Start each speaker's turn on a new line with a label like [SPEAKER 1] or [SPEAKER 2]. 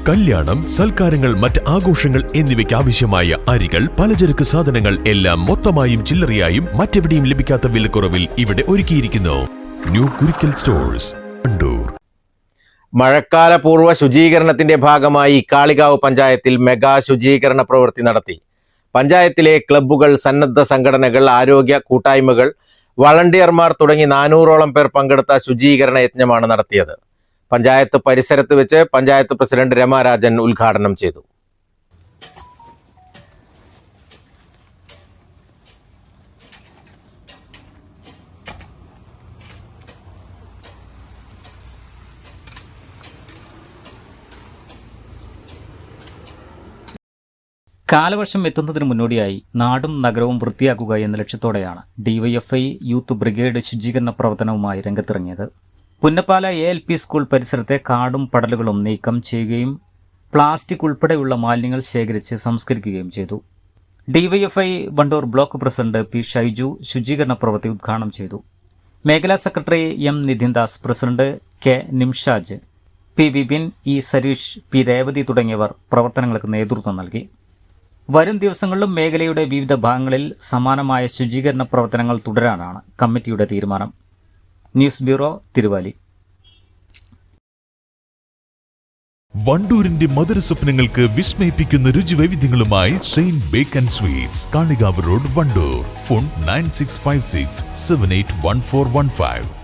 [SPEAKER 1] കല്യാണം, സൽക്കാരങ്ങൾ, മറ്റ് ആഘോഷങ്ങൾ എന്നിവയ്ക്ക് ആവശ്യമായ അരികൾ, പലചരക്ക് സാധനങ്ങൾ എല്ലാം മൊത്തമായും ചില്ലറയായും മറ്റെവിടെയും ലഭിക്കാത്ത വിലക്കുറവിൽ ഇവിടെ ഒരുക്കിയിരിക്കുന്നു. New Kurikkal stores, Wandoor.
[SPEAKER 2] മഴക്കാല പൂർവ്വ ശുചീകരണത്തിന്റെ ഭാഗമായി കാളികാവ് പഞ്ചായത്തിൽ മെഗാ ശുചീകരണ പ്രവൃത്തി നടത്തി. പഞ്ചായത്തിലെ ക്ലബ്ബുകൾ, സന്നദ്ധ സംഘടനകൾ, ആരോഗ്യ കൂട്ടായ്മകൾ, വളണ്ടിയർമാർ തുടങ്ങി 400ഓളം പേർ പങ്കെടുത്ത ശുചീകരണ യജ്ഞമാണ് നടത്തിയത്. പഞ്ചായത്ത് പരിസരത്ത് വെച്ച് പഞ്ചായത്ത് പ്രസിഡന്റ് രമാരാജൻ ഉദ്ഘാടനം ചെയ്തു.
[SPEAKER 3] കാലവർഷം എത്തുന്നതിന് മുന്നോടിയായി നാടും നഗരവും വൃത്തിയാക്കുക എന്ന ലക്ഷ്യത്തോടെയാണ് ഡിവൈഎഫ്ഐ യൂത്ത് ബ്രിഗേഡ് ശുചീകരണ പ്രവർത്തനവുമായി രംഗത്തിറങ്ങിയത്. പുന്നപ്പാല ALP സ്കൂൾ പരിസരത്തെ കാടും പടലുകളും നീക്കം ചെയ്യുകയും പ്ലാസ്റ്റിക് ഉൾപ്പെടെയുള്ള മാലിന്യങ്ങൾ ശേഖരിച്ച് സംസ്കരിക്കുകയും ചെയ്തു. DYFI Wandoor block president P. Shaiju ശുചീകരണ പ്രവൃത്തി ഉദ്ഘാടനം ചെയ്തു. മേഖലാ secretary M. Nithindas, president K. Nimshaj, P. Vipin, E. Sareesh, P. Revathi തുടങ്ങിയവർ പ്രവർത്തനങ്ങൾക്ക് നേതൃത്വം നൽകി. വരും ദിവസങ്ങളിലും മേഖലയുടെ വിവിധ ഭാഗങ്ങളിൽ സമാനമായ ശുചീകരണ പ്രവർത്തനങ്ങൾ തുടരാനാണ് കമ്മിറ്റിയുടെ തീരുമാനം. News bureau, Thiruvali.
[SPEAKER 1] വണ്ടൂരിന്റെ മധുര സ്വപ്നങ്ങൾക്ക് വിസ്മയിപ്പിക്കുന്ന രുചിവൈവിധ്യങ്ങളുമായി Saint Bake and Sweets, Kalikavu road, Wandoor. Phone 9656781415.